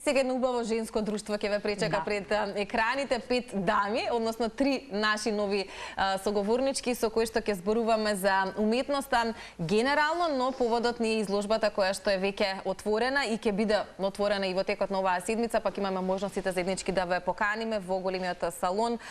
Сега едно убаво женско друштво ќе ве пречека пред екраните, 5 дами, односно 3 наши нови соговорнички со кои што ќе зборуваме за уметноста генерално, но поводот ни е изложбата која што е веќе отворена и ќе биде отворена и во текот на оваа седмица, пак имаме можностите заеднички да ве поканиме во големиот салон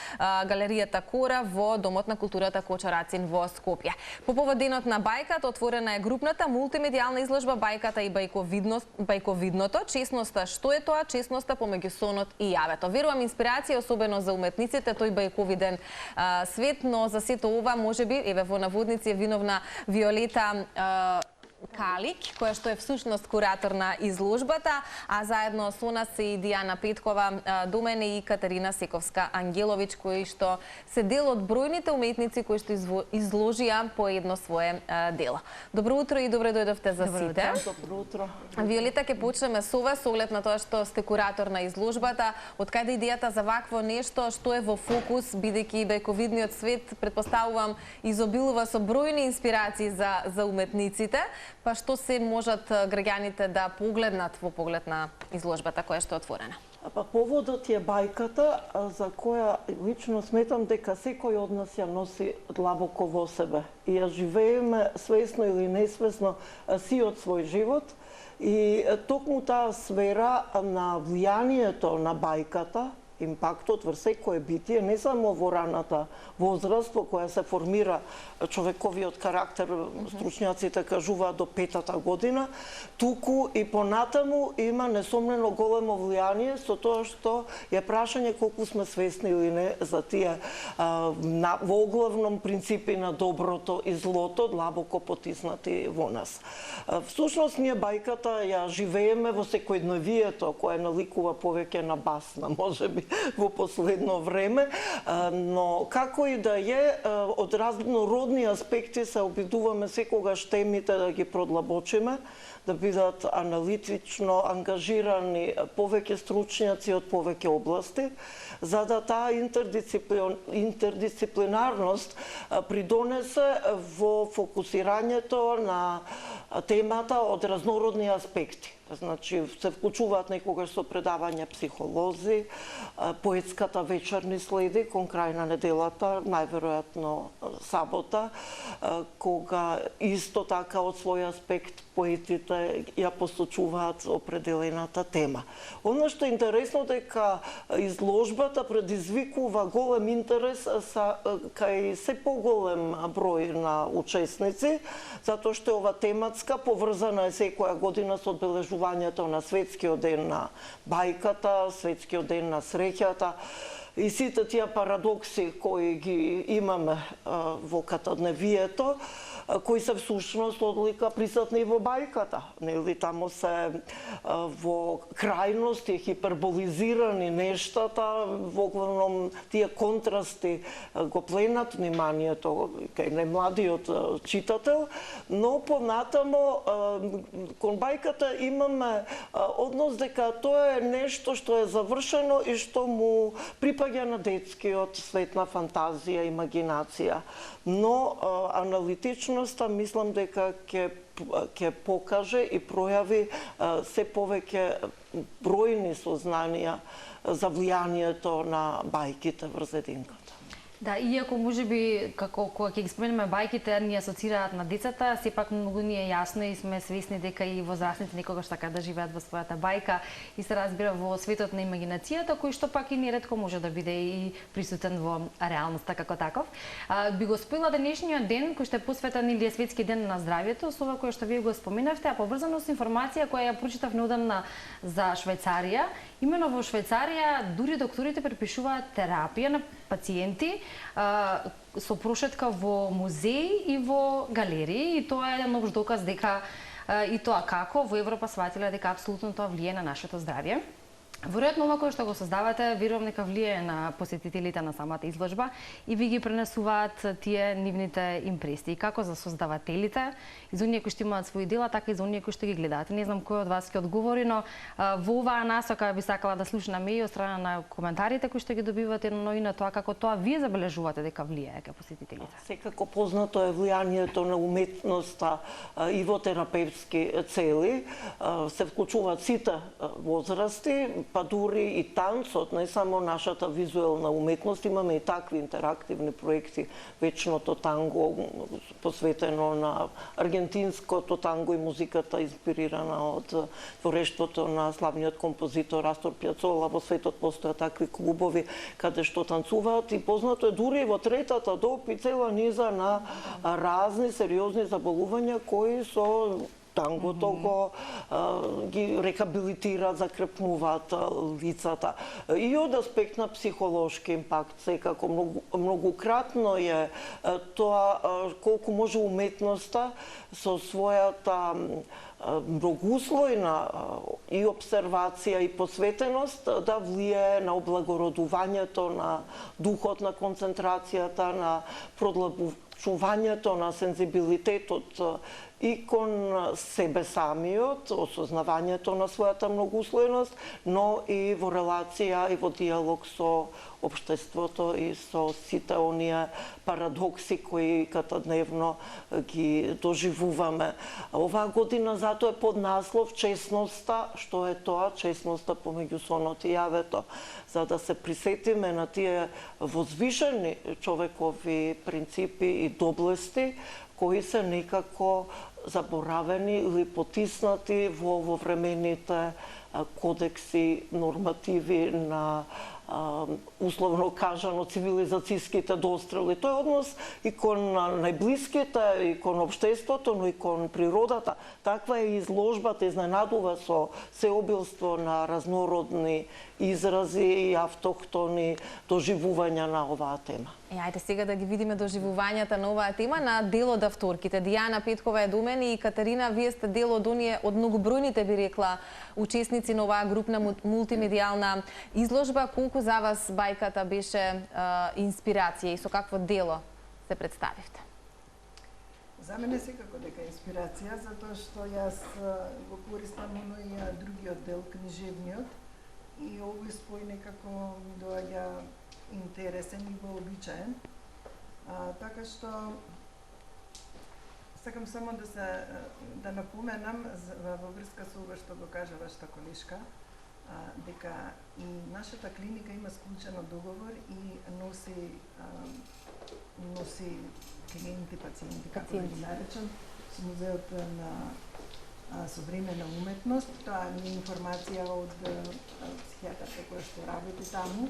галеријата Кора во Домот на културата Кочо Рацин во Скопје. По повод денот на бајката отворена е групната мултимедијална изложба Бајката и бајковидното, честноста што е тоа, честноста помеѓу сонот и јавето. Верувам инспирација особено за уметниците, тој бајковиден свет, но за сето ова можеби еве во наводници е виновна Виолета Калик, која што е всушност куратор на изложбата, а заедно со нас се и Дијана Петкова до мене и Катерина Сековска-Ангелович, кои што се дел од бројните уметници кои што изложија по едно свое дело. Добро утро и добре дојдовте за сите. Добро утро. Виолета, ќе почнеме со вас, со оглед на тоа што сте куратор на изложбата. Од каде идејата за вакво нешто, што е во фокус, бидејќи бајковидниот свет, предпоставувам, изобилува со бројни инспирации за уметниците, па што се можат граѓаните да погледнат во поглед на изложбата која што е отворена? Па поводот е бајката, за која лично сметам дека секој од нас ја носи длабоко во себе. И ја живееме свесно или несвесно сиот свој живот. И токму таа сфера на влијанието на бајката, импактот врз секое битие, не само во раната возраст во која се формира човековиот карактер, стручњаците кажуваат до 5-та година, туку и понатаму има несомнено големо влијание со тоа што е прашање колку сме свесни или не за тие во оглавном принципи на доброто и злото длабоко потиснати во нас. Всушност ние бајката ја живееме во секојдневието која наликува повеќе на басна, можеби во последно време, но како и да е, од разнородни аспекти се обидуваме секогаш темите да ги продлабочиме, да бидат аналитично ангажирани повеќе стручњаци од повеќе области, за да таа интердисциплинарност придонесе во фокусирањето на темата од разнородни аспекти. Значи, се вклучуваат некогаш со предавања психолози, поетската вечер ни следи кон крај на неделата, најверојатно сабота, кога исто така од свој аспект поетите ја посочуваат определената тема. Оно што е интересно дека изложбата предизвикува голем интерес кај се поголем број на учесници, затоа што ова тематска поврзана е секоја година со одбележувањето на Светскиот ден на бајката, Светскиот ден на среќата и сите тие парадокси кои ги имаме во катадневието, кои се всушност одлика присутни во бајката. Нели таму се во крајности хиперболизирани нештата, во главном тие контрасти го пленат вниманието кај најмладиот читател, но понатамо кон бајката имаме однос дека тоа е нешто што е завршено и што му припаѓа на детскиот свет на фантазија, имагинација. Но аналитичноста мислам дека ќе покаже и пројави се повеќе бројни сознанија за влијанието на бајките врз единката. Да, иако можеби како кога ќе ги споменеме бајките ни асоцираат на децата, сепак многу ни е јасно и сме свесни дека и возрастните некогаш така да живеат во својата бајка и се разбира во светот на имагинацијата, кој што пак и неретко може да биде и присутен во реалноста како таков. Би го споила денешниот ден кој што е посветен или е Светски ден на здравјето, со ова кој што вие го споменавте, а поврзано со информација која ја прочитав неодамна за Швајцарија. Имено во Швајцарија дури докторите препишуваат терапија на пациенти со прошетка во музеи и во галерии, и тоа е еден нов доказ дека и тоа како во Европа сватиле дека апсолутно тоа влијае на нашето здравје. Веројатно ова кое што го создавате, верувам дека влијае на посетителите на самата изложба и ви ги пренесуваат тие нивните импресии, како за создавателите, и за оние кои што имаат свои дела, така и за оние кои што ги гледаат. Не знам кој од вас ќе одговори, но во оваа насока би сакала да слушнаме и од страна на коментарите кои што ги добивате, но и на тоа како тоа вие забележувате дека влијае кај посетителите. Секако познато е влијанието на уметноста и во терапевтски цели. Се вклучуваат сите возрасти, па дури и танцот, не само нашата визуелна уметност, имаме и такви интерактивни проекти, вечното танго посветено на аргентинското танго и музиката инспирирана од творештвото на славниот композитор Астор Пјацола. Во светот постојат такви клубови каде што танцуваат и познато е дури во третата доп и цела низа на разни сериозни заболувања кои со тангото го ги рехабилитира, закрепнуваат лицата. И од аспект на психолошки импакт, секако многократно е тоа колку може уметноста со својата многоуслојна и обсервација и посветеност да влијае на облагородувањето на духот, на концентрацијата, на продлабочувањето на сензибилитетот и кон себе самиот, осознавањето на својата многоуслојност, но и во релација и во диалог со општеството и со сите оние парадокси кои катадневно ги доживуваме. Оваа година затоа е под наслов Честноста. Што е тоа? Честноста помеѓу сонот и јавето. За да се присетиме на тие возвишени човекови принципи и доблести кои се некако заборавени или потиснати во времените кодекси, нормативи на условно кажано цивилизацијските дострели. Тој однос и кон најблиските, и кон општеството, но и кон природата. Таква е изложбата, изненадува со сеобилство на разнородни изрази и автохтони доживувања на оваа тема. Ајде сега да ги видиме доживувањата на оваа тема на дел од авторките. Дијана Петкова е до мене и Катерина, вие сте дел од оние од многобројните, би рекла, учесници на оваа групна мултимедијална изложба. Колку за вас бајката беше инспирација и со какво дело се представивте? За мене секако дека инспирација, затоа што јас го користам оно и другиот дел, книжевниот, и овој спој некако ми доаѓа интересен и вообичаен. Така што сакам само да напоменам во врска со ова што го кажа вашата колешка, дека и нашата клиника има склучено договор и носи клиенти, пациенти, како да ги наречам, со Музеот на современа уметност. Тоа е информација од психијатарка која што работи таму.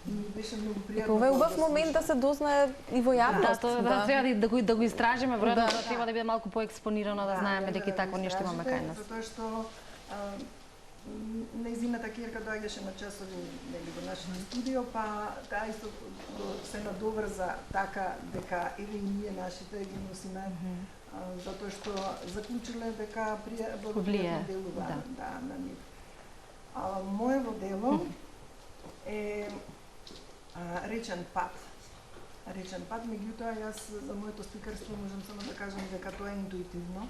И ми беше многу пријатно. Ова е убав момент да се дознае и во јавност. Да, треба да го истражиме, веројатно треба да биде малку поекспонирано, да знаеме дека такво нешто имаме кај нас. Затоа што нејзината ќерка доаѓаше на часови во нашето студио, па таа исто се надоврза така дека еве и ние нашите ги носиме, затоа што заклучиле дека благопријатно делува на нив. Моево дело е речен пат. Речен пат, меѓутоа јас за моето сликарство можам само да кажам дека тоа е интуитивно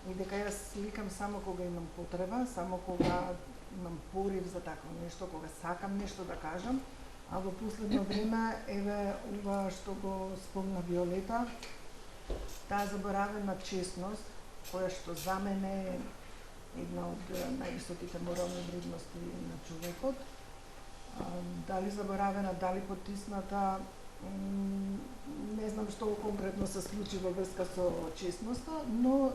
и дека јас сликам само кога имам потреба, само кога имам порив за такво нешто, кога сакам нешто да кажам, а во последно време еве ова што го спомна Виолета, таа заборавена честност, која што за мене е една од највисоките морални вредности на човекот. Дали заборавена, дали потисната, не знам што конкретно се случи во врска со честноста, но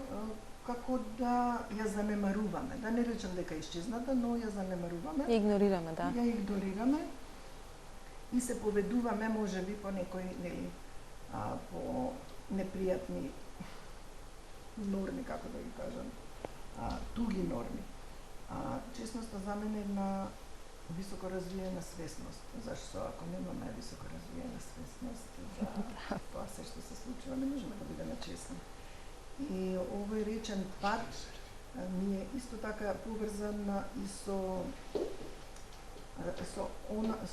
како да ја занемаруваме. Да не речем дека исчезната, но ја занемаруваме. Ја игнорираме, да. Ја игнорираме и се поведуваме, можеби, по некои по непријатни норми, како да ги кажам, туги норми. Честноста за мене е една високо развиена свесност. Зашто ако немаме високо развиена свесност за тоа се што се случува, не можеме да бидеме честни. И овој речен пат ми е исто така поврзан и со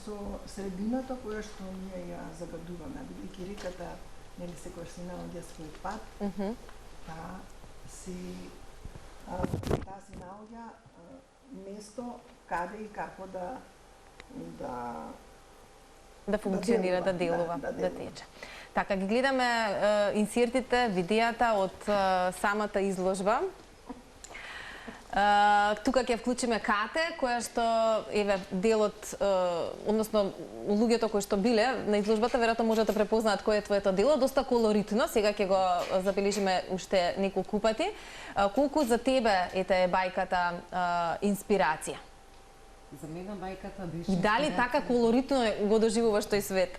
со средината која што ние ја загадуваме, бидејќи реката нели секогаш си наоѓа свој пат, таа си наоѓа место каде и како да функционира, да делува, да тече. Така, ги гледаме инсертите, видеата од самата изложба. Тука ќе вклучиме Кате, која што еве делот, односно луѓето кои што биле на изложбата веројатно можат да препознаат кој е твоето дело, доста колоритно, сега ќе го забележиме уште неколку пати. Колку за тебе е бајката инспирација? За мене бајката беше... И дали така колоритно го доживуваш тој свет?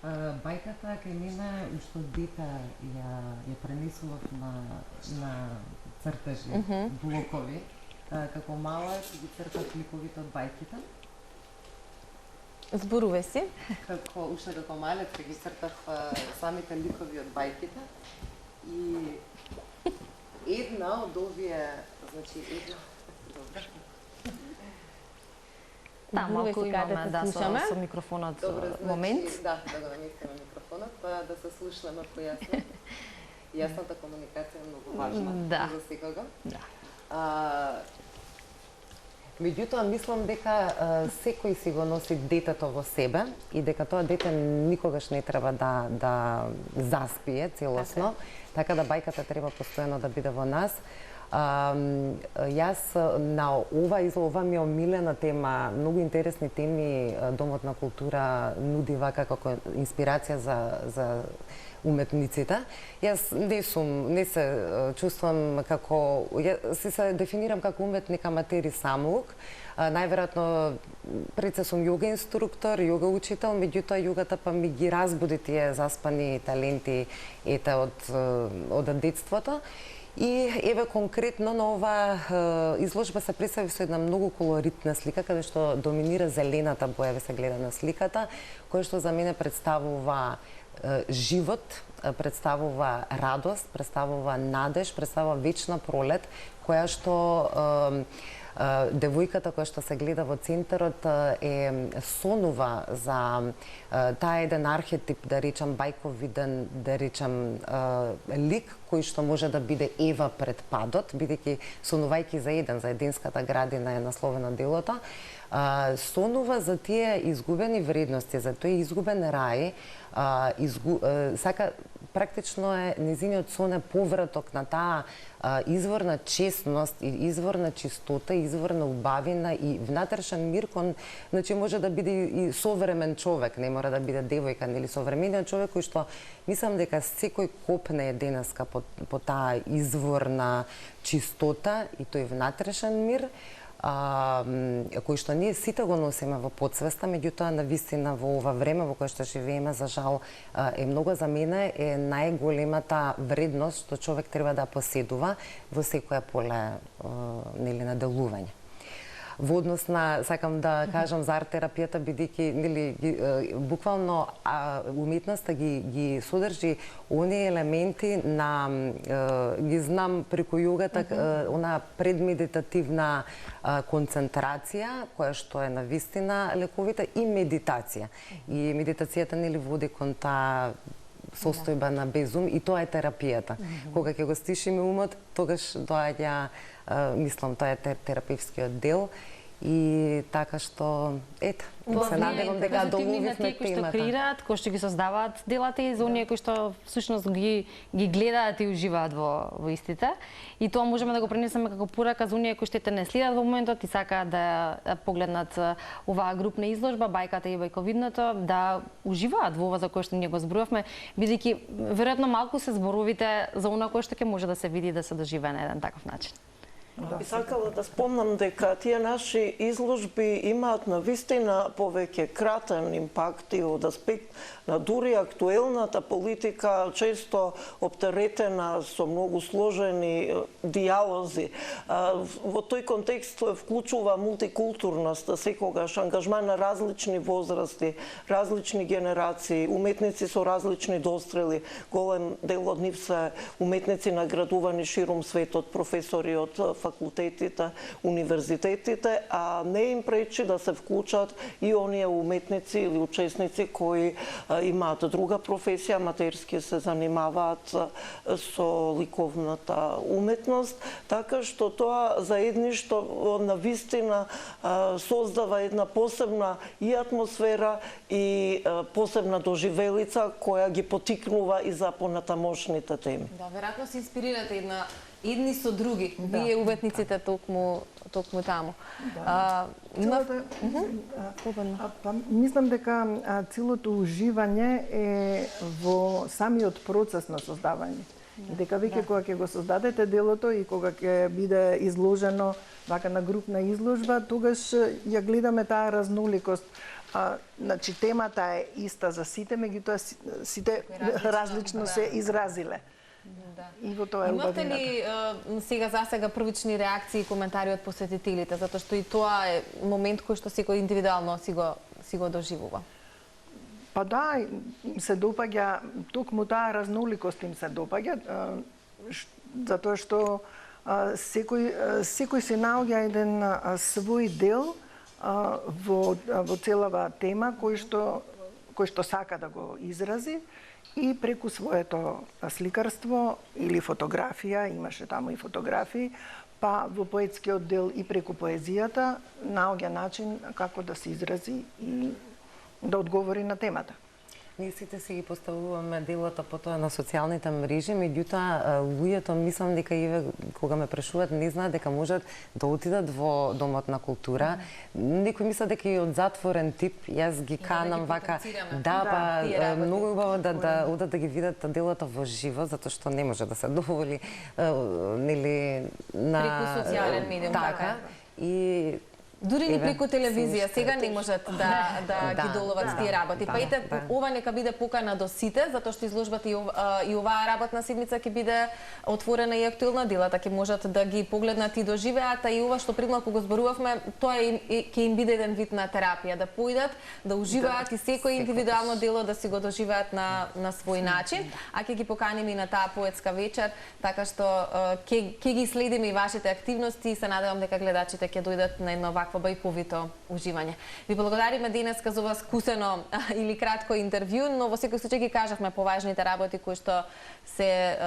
Бајката кај мене уште од дете ја пренесував на цртежи, блокови. Како мала ги цртав ликовите од бајките. Зборуве си. Уште како малец ги цртав самите ликови од бајките. И една од овие, добра. Да, малку имаме со микрофонот момент. Да го наместиме микрофонот, да се слушнеме појасно. Јасната комуникација е многу важна за секого. Да. Меѓутоа, мислам дека секој си го носи детето во себе и дека тоа дете никогаш не треба да заспие целосно, така да бајката треба постојано да биде во нас. Јас на ова ми е омилена тема, многу интересни теми Домот на култура нуди вака како инспирација за уметниците. Јас не се чувствам како, се дефинирам како уметник аматер и самоук. Најверојатно пред се сум јога инструктор, јога учител, меѓутоа јогата па ми ги разбуди тие заспани таленти од детството. И еве конкретно на ова изложба се представи со една многу колоритна слика, каде што доминира зелената боја, се гледа на сликата, која што за мене представува живот, представува радост, представува надеж, представува вечна пролет, која што девојката која што се гледа во центарот е сонува за таа еден архетип, да речам бајковиден, да речам лик кој што може да биде Ева пред падот, бидејќи сонувајќи за единската градина е насловено делото, сонува за тие изгубени вредности, за тој изгубен рај, сака практично е незиниот сон е повраток на таа изворна честност и изворна чистота, изворна убавина и внатрешен мир кон, значи може да биде и современ човек, не мора да биде девојка, нели современиот човек кој што мислам дека секој копне денеска по таа изворна чистота и тој внатрешен мир, кој што ние сите го носиме во подсвеста, меѓутоа навистина во ова време во кое што живееме, за жал, е многу за мене е најголемата вредност што човек треба да поседува во секое поле нели на делување. Во однос на, сакам да кажам за арт-терапијата, бидејќи нели буквално уметноста ги содржи оние елементи на ги знам преку јогата, она предмедитативна концентрација која што е навистина лековита и медитација. И медитацијата нели води кон таа состојба на безум и тоа е терапијата. Кога ќе го стишиме умот, тогаш доаѓа, мислам, тоа е терапевскиот дел. И така што, ето, се надевам дека доловивме кои што темата. креираат, кои што ги создаваат делата и за оние кои што всушност ги гледаат и уживаат во истите. И тоа можеме да го пренесеме како порака за оние кои што не следат во моментот и сакаат да погледнат оваа групна изложба, бајката и бајковидното, да уживаат во ова за кое што ние го зборувавме, бидејќи веројатно малку се зборовите за она кое што ќе може да се види и да се доживее на еден таков начин. Би сакала да спомнам дека тие наши изложби имаат навистина повеќе кратен импакт и од аспект на дури актуелната политика, често оптеретена со многу сложени диалози. Во тој контекст вклучува мултикултурност, секогаш ангажман на различни возрасти, различни генерации, уметници со различни дострели. Голем дел од нив се уметници наградувани ширум светот, професори од факултетите, универзитетите, а не им пречи да се вклучат и оние уметници или учесници кои имаат друга професија, аматерски се занимаваат со ликовната уметност, така што тоа заедништво на вистина создава една посебна и атмосфера и посебна доживелица која ги потикнува и за понатамошните теми. Да, веројатно се инспирирате едни со други, вие уметниците токму таму. Мислам дека целото уживање е во самиот процес на создавање. Дека веќе кога ќе го создадете делото и кога ќе биде изложено вака на групна изложба, тогаш ја гледаме таа разноликост. Значи темата е иста за сите, меѓутоа сите различно се изразиле. Да. И во тоа е Имате убавината. ли сега првични реакции и коментари од посетителите, затоа што и тоа е момент кој што секој индивидуално си го доживува? Па да, им се допаѓа, токму таа разноликост им се допаѓа, затоа што секој се наоѓа еден свој дел во целава тема кој што сака да го изрази и преку своето сликарство или фотографија, имаше таму и фотографии, па во поетскиот дел и преку поезијата наоѓа начин како да се изрази и да одговори на темата. Ние сите си ги поставуваме делата по тоа на социјалните мрежи, меѓутоа луѓето мислам дека и кога ме прашуваат не знаат дека можат да отидат во домот на култура. Некои мислат дека е од затворен тип. Јас ги канам вака многу убаво да одат да ги видат делата во живо, затоа што не може да се доволи нели на преку социјален медиум, така. И дури ни преку телевизија, сега не можат да ги доловат тие работи. Па ете, ова нека биде покана до сите, затоа што изложбата и оваа работна седмица ќе биде отворена и актуелна, делата ќе можат да ги погледнат и доживеат, а и ова што предмалку го зборувавме, тоа ќе им биде еден вид на терапија, да поидат, да уживаат и секој индивидуално дело да си го доживеат на свој начин, а ќе ги поканиме и на таа поетска вечер, така што ќе ги следиме и вашите активности и се надевам дека гледачите ќе дојдат на едно вакво бајковито уживање. Ви благодариме денеска за ова скусено или кратко интервју, но во секој случај ги кажавме поважните работи кои што се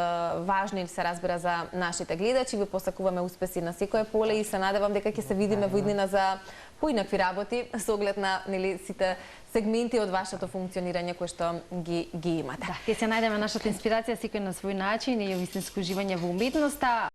важни, се разбира, за нашите гледачи. Ви посакуваме успеси на секое поле и се надевам дека ќе се видиме во иднина за поинакви работи со оглед на сите сегменти од вашето функционирање кои што ги имате. Ќе се најдеме нашата инспирација секој на свој начин и вистинско уживање во уметноста.